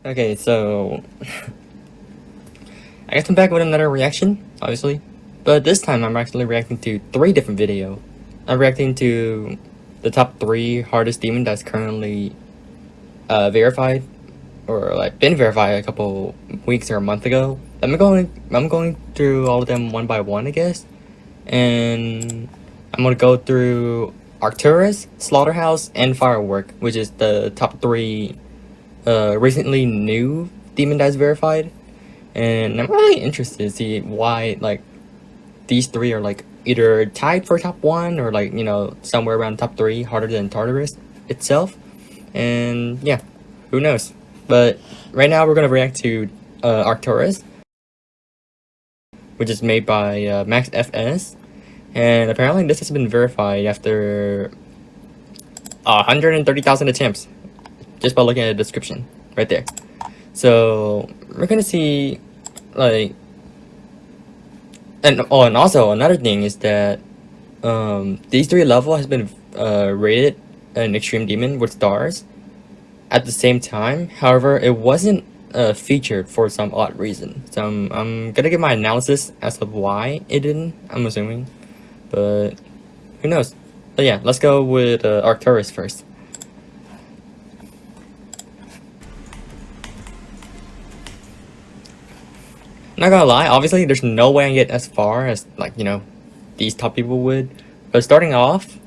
Okay, so I guess I'm back with another reaction, obviously, but this time I'm actually reacting to 3 different videos. I'm reacting to the top 3 hardest demon that's currently verified, or like been verified a couple weeks or a month ago. I'm going through all of them one by one, I guess, and I'm gonna go through Arcturus, Slaughterhouse, and Firework, which is the top 3 recently new demon that's verified. And I'm really interested to see why like these 3 are like either tied for top 1 or like, you know, somewhere around top 3 harder than Tartarus itself. And yeah, who knows. But right now we're gonna react to Arcturus, which is made by Max FS, and apparently this has been verified after 130,000 attempts just by looking at the description right there. So we're gonna see like, and also another thing is that these 3 level has been rated an extreme demon with stars at the same time. However, it wasn't featured for some odd reason. So I'm gonna give my analysis as to why it didn't, I'm assuming, but who knows. But yeah, let's go with Arcturus first. Not gonna lie, obviously there's no way I get as far as, like, you know, these top people would. But starting off,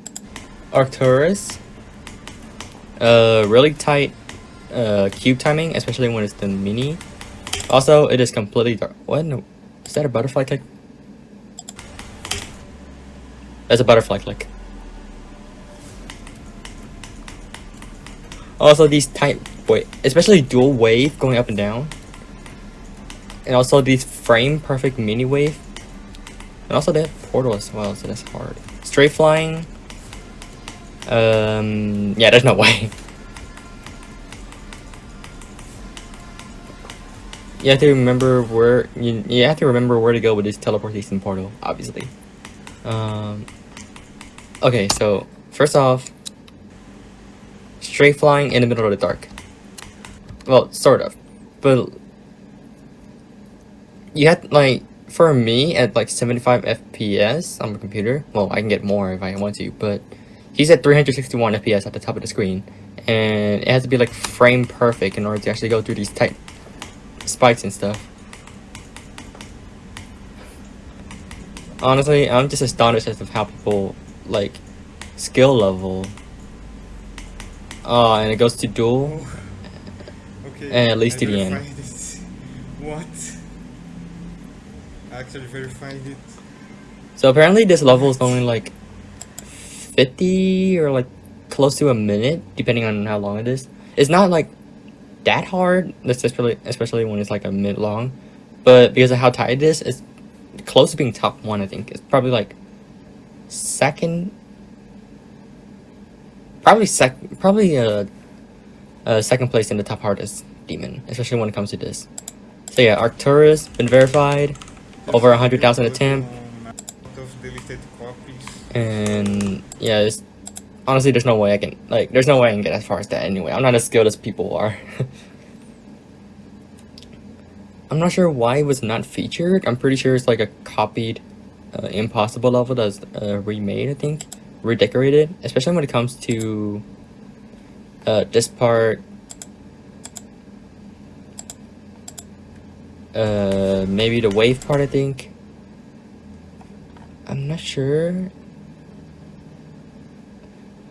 Arcturus, really tight cube timing, especially when it's the mini. Also, it is completely dark. What? No, is that a butterfly click? That's a butterfly click. Also, these tight wave, especially dual wave going up and down. And also these frame perfect mini wave. And also they have portal as well, so that's hard. Straight flying. Yeah, there's no way. You have to remember where you have to remember where to go with this teleportation portal, obviously. Okay, so first off, straight flying in the middle of the dark. Well, sort of, but you had, like, for me at like 75 FPS on my computer. Well, I can get more if I want to, but he's at 361 FPS at the top of the screen, and it has to be like frame perfect in order to actually go through these tight spikes and stuff. Honestly, I'm just astonished as to how people like skill level. And it goes to duel. Okay, and at least to the end. What? I actually verified it. So apparently this level is only like 50 or like close to a minute, depending on how long it is. It's not like that hard, especially when it's like a minute long. But because of how tight it is, it's close to being top 1, I think. It's probably like second. Probably second place in the top hardest demon, especially when it comes to this. So yeah, Arcturus been verified, over 100,000 attempt, and yeah, honestly there's no way I can get as far as that anyway. I'm not as skilled as people are. I'm not sure why it was not featured. I'm pretty sure it's like a copied impossible level that's remade, I think, redecorated, especially when it comes to this part. Maybe the wave part, I think. I'm not sure.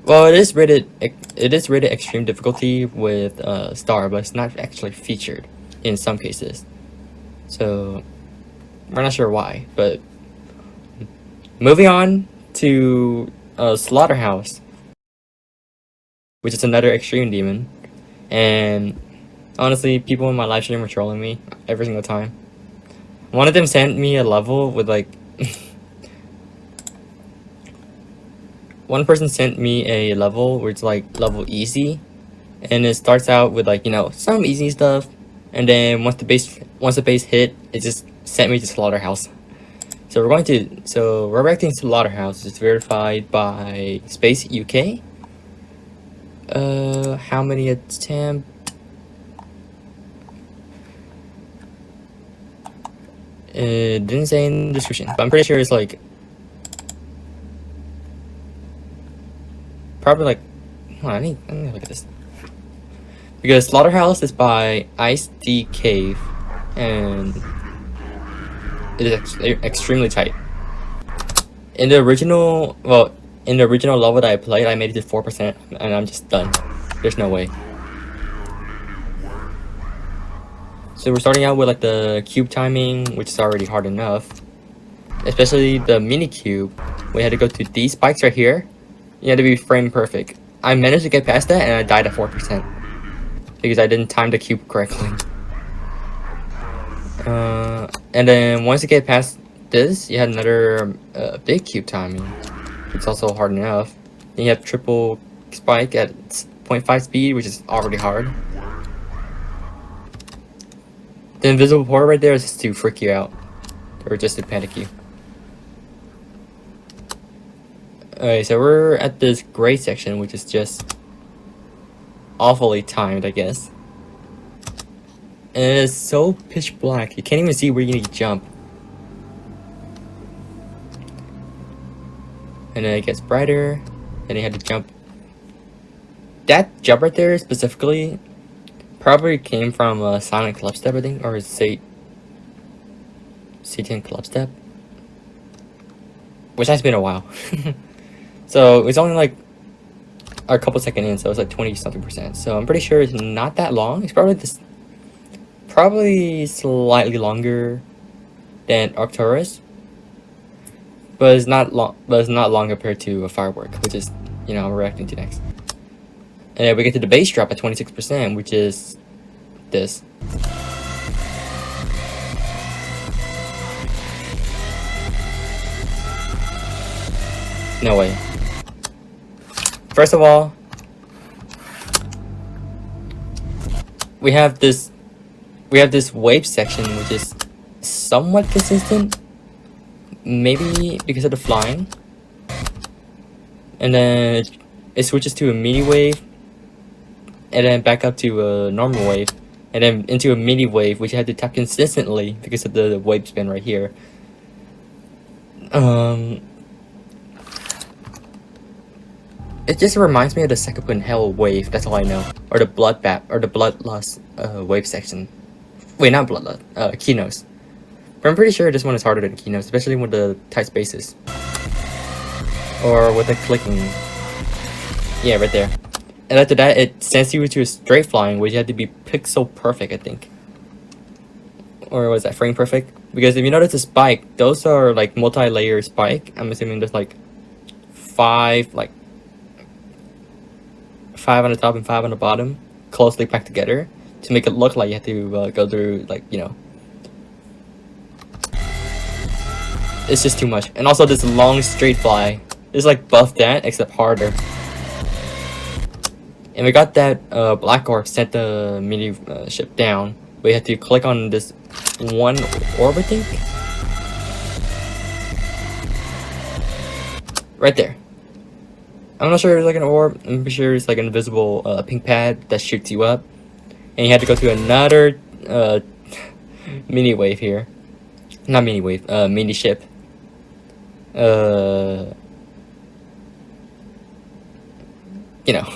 Well, it is rated extreme difficulty with star, but it's not actually featured in some cases. So we're not sure why. But moving on to Slaughterhouse, which is another extreme demon, and honestly, people in my live stream were trolling me every single time. One of them sent me a level with like one person sent me a level where it's like level easy, and it starts out with like, you know, some easy stuff, and then once the base hit, it just sent me to Slaughterhouse. So we're reacting to Slaughterhouse. It's verified by Space UK. How many attempt? It didn't say in the description, but I'm pretty sure it's like probably like. I need to look at this because Slaughterhouse is by Ice D Cave, and it is extremely tight. In the original, level that I played, I made it to 4%, and I'm just done. There's no way. So we're starting out with like the cube timing, which is already hard enough. Especially the mini cube. We had to go to these spikes right here. You had to be frame perfect. I managed to get past that, and I died at 4% because I didn't time the cube correctly. And then once you get past this, you had another big cube timing. It's also hard enough. Then you have triple spike at 0.5 speed, which is already hard. The invisible portal right there is just to freak you out, or just to panic you. Alright, so we're at this gray section, which is just awfully timed, I guess. And it is so pitch black, you can't even see where you need to jump. And then it gets brighter, and you had to jump. That jump right there specifically probably came from Silent Clubstep, I think, or Satan Clubstep, which has been a while. So it's only like a couple seconds in, so it's like 20-something%. So I'm pretty sure it's not that long. It's probably slightly longer than Arcturus, but it's not long. But it's not long compared to a Firework, which is, you know, I'm reacting to next. And then we get to the base drop at 26%, which is this. No way. First of all, we have this wave section which is somewhat consistent, maybe because of the flying, and then it switches to a mini wave, and then back up to a normal wave, and then into a mini wave, which you had to tap consistently because of the wave spin right here. It just reminds me of the Second Hell wave. That's all I know, or the Bloodbath, or the Bloodlust wave section. Wait, not Bloodlust. Keynotes. But I'm pretty sure this one is harder than Keynotes, especially with the tight spaces, or with the clicking. Yeah, right there. And after that, it sends you to a straight flying, which you have to be pixel perfect, I think. Or was that frame perfect? Because if you notice the spike, those are like multi-layer spike. I'm assuming there's like five on the top and 5 on the bottom, closely packed together, to make it look like you have to go through, like, you know. It's just too much. And also this long straight fly. It's like buff that, except harder. And we got that black orb sent the mini ship down. We had to click on this one orb, I think. Right there. I'm not sure it's like an orb. I'm pretty sure it's like an invisible pink pad that shoots you up. And you had to go to another mini wave here. Not mini wave, mini ship. You know.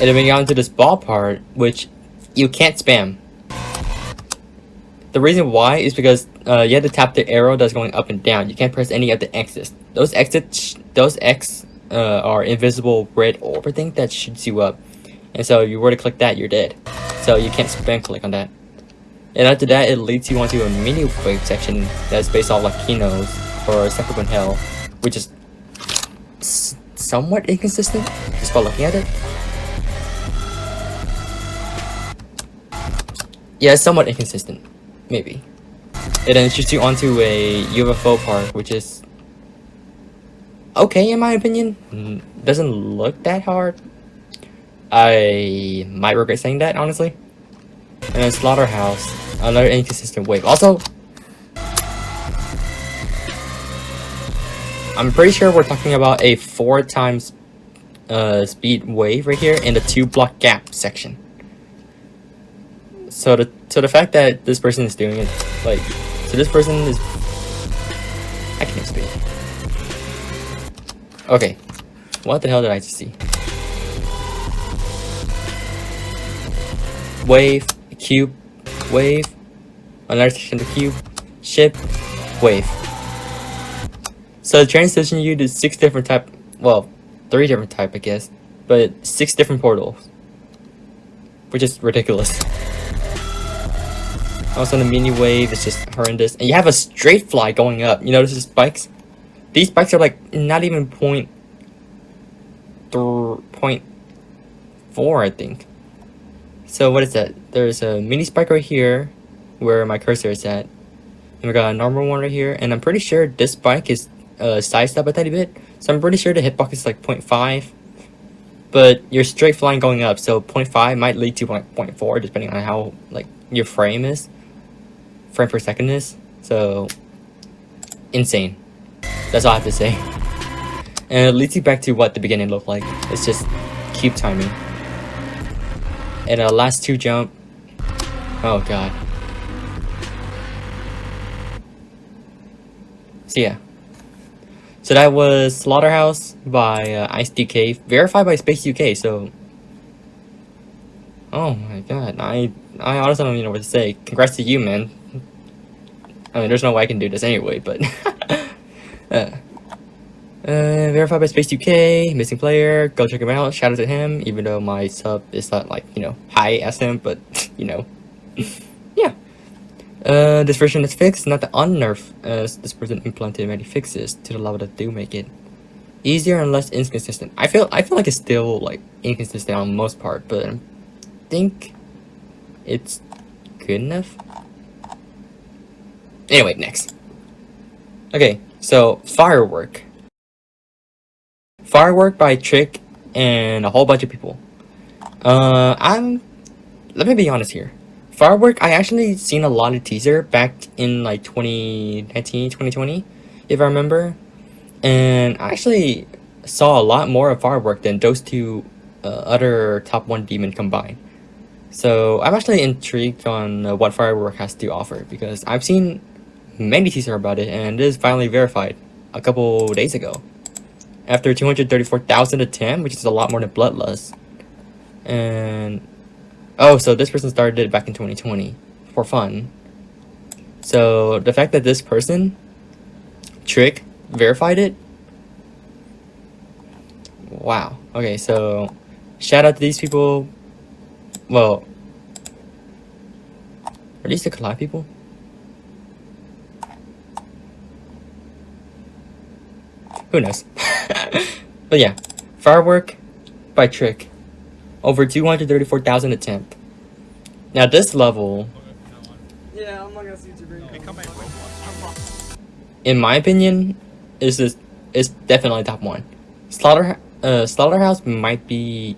And then we got into this ball part, which you can't spam. The reason why is because you have to tap the arrow that's going up and down. You can't press any of the X's. Those X are invisible red orb, I think, that shoots you up. And so if you were to click that, you're dead. So you can't spam click on that. And after that, it leads you onto a mini wave section that's based off like Keynotes or Second Hell, which is somewhat inconsistent just by looking at it. Yeah, it's somewhat inconsistent, maybe. And then it shoots you onto a UFO part, which is okay in my opinion. Doesn't look that hard. I might regret saying that, honestly. And then Slaughterhouse, another inconsistent wave. Also, I'm pretty sure we're talking about a 4 times speed wave right here in the 2 block gap section. So the So the fact that this person is doing it, like, so this person is, I can't speak. Okay, what the hell did I just see? Wave, cube, wave, another section of the cube, ship, wave. So it transition you to 6 different type, well, 3 different type, I guess, but 6 different portals, which is ridiculous. Also, the mini wave is just horrendous, and you have a straight fly going up. You notice the spikes? These spikes are like not even point 4, I think. So what is that? There's a mini spike right here, where my cursor is at, and we got a normal one right here. And I'm pretty sure this spike is sized up a tiny bit, so I'm pretty sure the hitbox is like 0.5. But you're straight flying going up, so 0.5 might lead to like 0.4, depending on how like your frame per second is. So insane. That's all I have to say. And it leads you back to what the beginning looked like. It's just cube timing. And last 2 jump. Oh god. So yeah. So that was Slaughterhouse by Ice DK, verified by Space UK. So, oh my god, I honestly don't even know what to say. Congrats to you, man. I mean, there's no way I can do this anyway, but verified by Space UK, missing player. Go check him out. Shout out to him, even though my sub is not like, you know, high as him, but you know, yeah. This version is fixed, not the unnerf, as this person implemented many fixes to the level that do make it easier and less inconsistent. I feel like it's still like inconsistent on most part, but I think it's good enough. Anyway, next. Okay, so Firework. Firework by Trick and a whole bunch of people. Let me be honest here. Firework, I actually seen a lot of teaser back in like 2019, 2020, if I remember. And I actually saw a lot more of Firework than those 2 other top 1 demon combined. So I'm actually intrigued on what Firework has to offer, because I've seen many teaser about it, and it is finally verified a couple days ago. After 234,000 attempts, which is a lot more than Bloodlust. And oh, so this person started it back in 2020 for fun. So the fact that this person, Trick, verified it. Wow. Okay, so shout out to these people. Well, are these the collab people? Who knows? But yeah, Firework by Trick. Over 234,000 attempts. Now this level, Yeah, I'm not gonna see you in my opinion, is definitely top 1. Slaughterhouse might be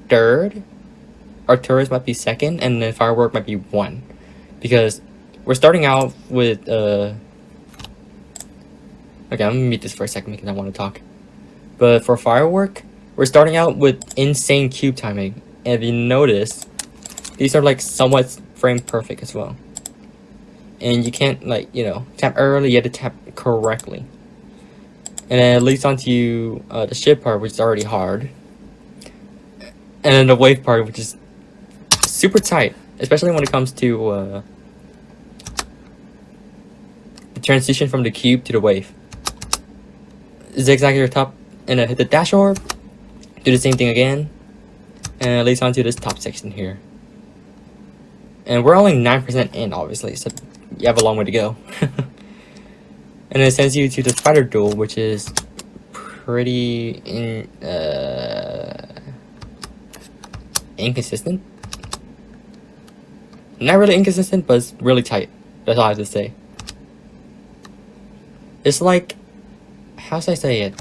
3rd. Arcturus might be 2nd, and then Firework might be 1. Because we're starting out with okay, I'm gonna mute this for a second because I want to talk. But for Firework, we're starting out with insane cube timing. And if you notice, these are like somewhat frame perfect as well. And you can't, like, you know, tap early, you have to tap correctly. And then it leads on to the ship part, which is already hard. And then the wave part, which is super tight. Especially when it comes to the transition from the cube to the wave. Zigzag your top, and then hit the dash orb. Do the same thing again. And it leads on to this top section here. And we're only 9% in, obviously, so you have a long way to go. And it sends you to the spider duel, which is pretty inconsistent. Not really inconsistent, but it's really tight. That's all I have to say. It's like, how should I say it?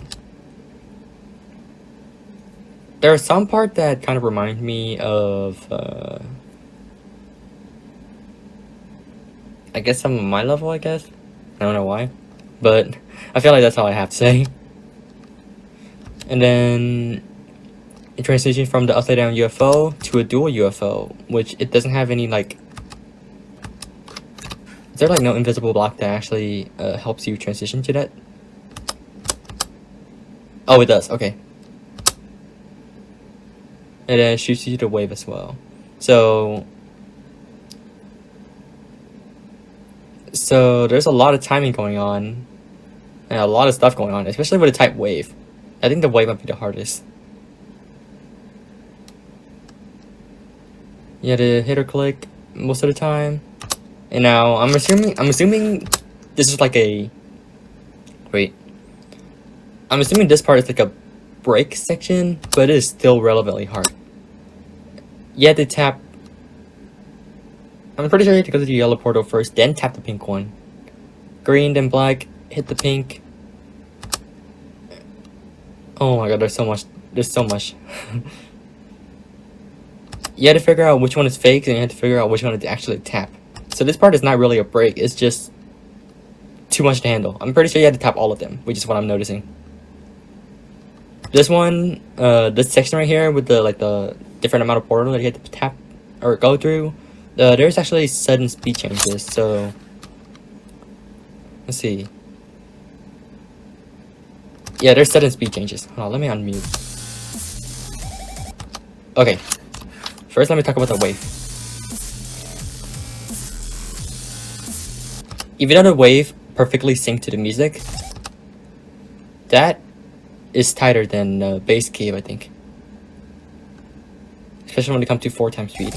There are some parts that kind of remind me of, I guess some of my level, I guess. I don't know why. But I feel like that's all I have to say. And then it transitions from the upside down UFO to a dual UFO, which it doesn't have any like. Is there like no invisible block that actually helps you transition to that? Oh, it does. Okay. And then shoots you to wave as well. So there's a lot of timing going on, and a lot of stuff going on, especially with a type wave. I think the wave might be the hardest. You had to hit or click most of the time. And now I'm assuming this is like a wait. I'm assuming this part is like a break section, but it is still relevantly hard. You had to tap. I'm pretty sure you have to go to the yellow portal first, then tap the pink one. Green, then black, hit the pink. Oh my god, there's so much. There's so much. You had to figure out which one is fake, and you had to figure out which one to actually tap. So this part is not really a break, it's just too much to handle. I'm pretty sure you had to tap all of them, which is what I'm noticing. This one, this section right here with the like the different amount of portal that you had to tap or go through, there's actually sudden speed changes, so let's see. Yeah, there's sudden speed changes. Hold on, let me unmute. Okay. First, let me talk about the wave. Even though the wave perfectly synced to the music, that is tighter than bass cave, I think. Especially when it comes to 4 times speed.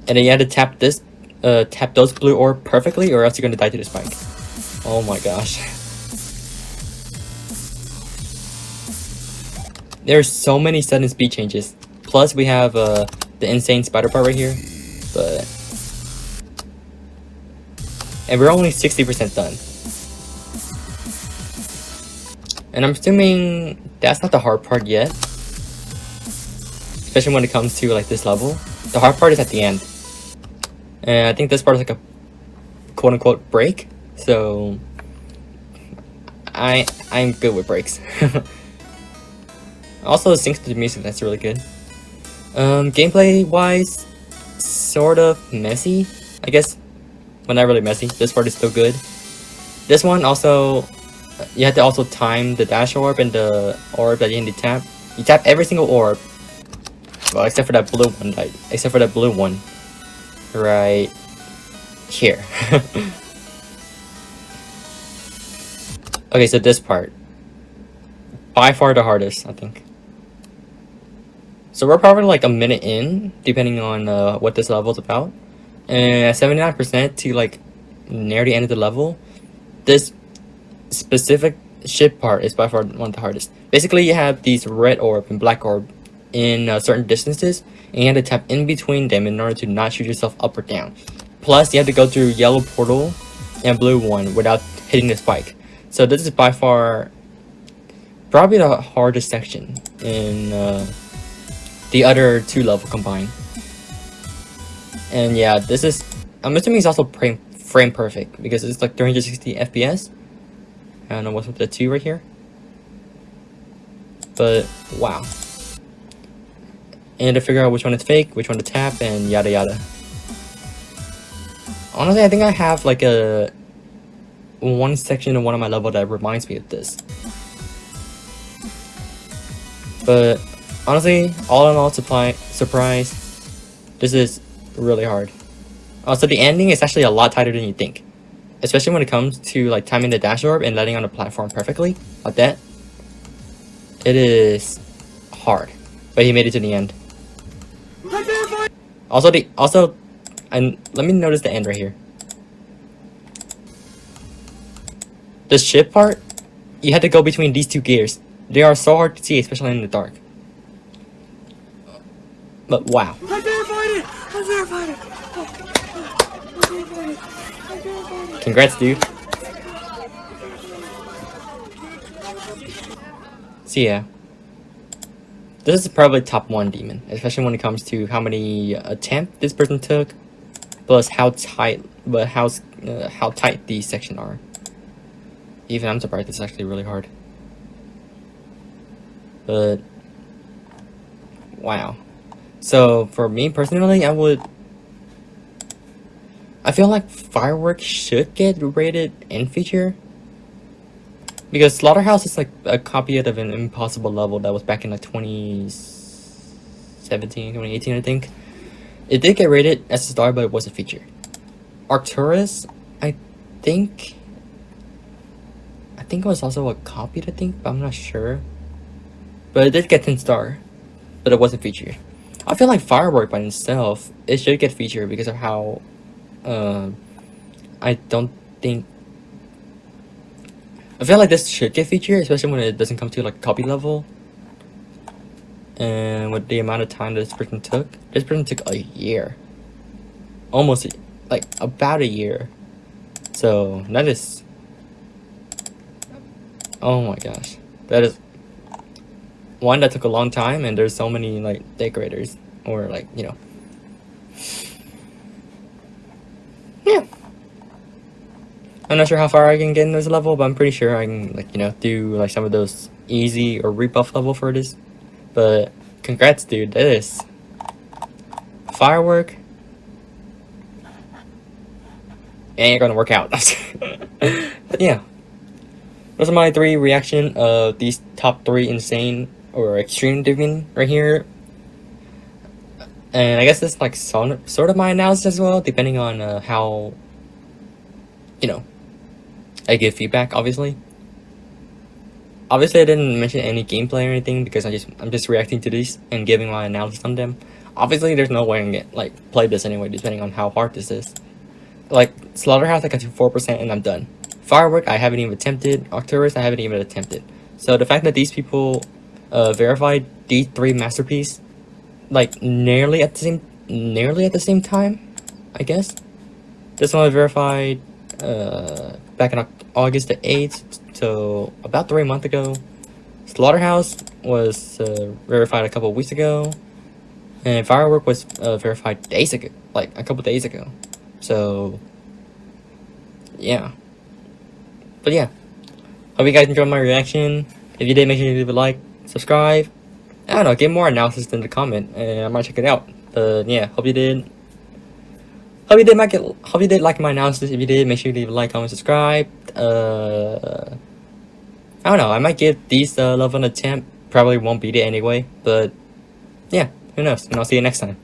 And then you had to tap this, tap those blue orb perfectly, or else you're gonna die to the spike. Oh my gosh. There's so many sudden speed changes. Plus, we have the insane spider part right here, but and we're only 60% done. And I'm assuming that's not the hard part yet, especially when it comes to like this level. The hard part is at the end, and I think this part is like a quote-unquote break. So I'm good with breaks. Also, it syncs to the music. That's really good. Gameplay wise, sort of messy, I guess. Well, not really messy. This part is still good. This one also, you have to also time the dash orb and the orb that you need to tap. You tap every single orb, well, except for that blue one, right? Except for that blue one, right here. Okay, so this part, by far the hardest, I think. So we're probably like a minute in, depending on what this level is about. And at 79% to like near the end of the level, this specific ship part is by far one of the hardest. Basically, you have these red orb and black orb in certain distances, and you have to tap in between them in order to not shoot yourself up or down. Plus, you have to go through yellow portal and blue one without hitting the spike. So this is by far probably the hardest section in the other 2 level combined. And yeah, this is, I'm assuming it's also frame perfect because it's like 360 FPS. I don't know what's with the 2 right here, but wow. And to figure out which one is fake, which one to tap, and yada yada. Honestly, I think I have like one section in one of my level that reminds me of this. But honestly, all in all, surprise, this is really hard. Also, the ending is actually a lot tighter than you think, especially when it comes to like timing the dash orb and landing on the platform perfectly like that. It is hard, but he made it to the end. Also, and let me notice the end right here. The ship part, you had to go between these 2 gears. They are so hard to see, especially in the dark. But wow. I verified it! I verified it! Congrats, dude. So yeah, this is probably top 1 demon, especially when it comes to how many attempts this person took, plus how tight, but how tight these sections are. even I'm surprised it's actually really hard. But wow. So for me personally, I feel like Firework should get rated in feature. Because Slaughterhouse is like a copy of an impossible level that was back in like 2017, 2018, I think. It did get rated as a star, but it was a feature. Arcturus, I think it was also a copy, I think, but I'm not sure. But it did get 10 star, but it wasn't featured. I feel like Firework by itself, it should get featured because of how I feel like this should get featured, especially when it doesn't come to like copy level. And with the amount of time this person took a year. Almost, like, about a year. So, that is... Oh my gosh. That is... One, that took a long time, and there's so many, like, decorators. Or, like, you know... Yeah. I'm not sure how far I can get in this level, but I'm pretty sure I can, like, you know, do, like, some of those easy or rebuff level for this. But, congrats, dude. That is... Firework. Ain't gonna work out. But yeah. Those are my 3 reaction of these top 3 insane or extreme digging right here. And I guess this is like sort of my analysis as well, depending on how, you know, I give feedback, obviously. Obviously, I didn't mention any gameplay or anything because I'm just reacting to these and giving my analysis on them. Obviously, there's no way I can get, like, play this anyway, depending on how hard this is. Like, Slaughterhouse, I got to 4% and I'm done. Firework, I haven't even attempted. Arcturus, I haven't even attempted. So the fact that these people verified these 3 masterpieces, like, nearly at the same time, I guess. This one was verified back in August the 8th, so about 3 months ago. Slaughterhouse was verified a couple weeks ago, and Firework was verified days ago, like a couple days ago. So yeah. But yeah, hope you guys enjoyed my reaction. If you did, make sure you leave a like, subscribe. I don't know, get more analysis in the comment, and I might check it out. But yeah, hope you did. Hope you did like my analysis. If you did, make sure you leave a like, comment, subscribe. I don't know, I might give these level an attempt. Probably won't beat it anyway, but yeah, who knows? And I'll see you next time.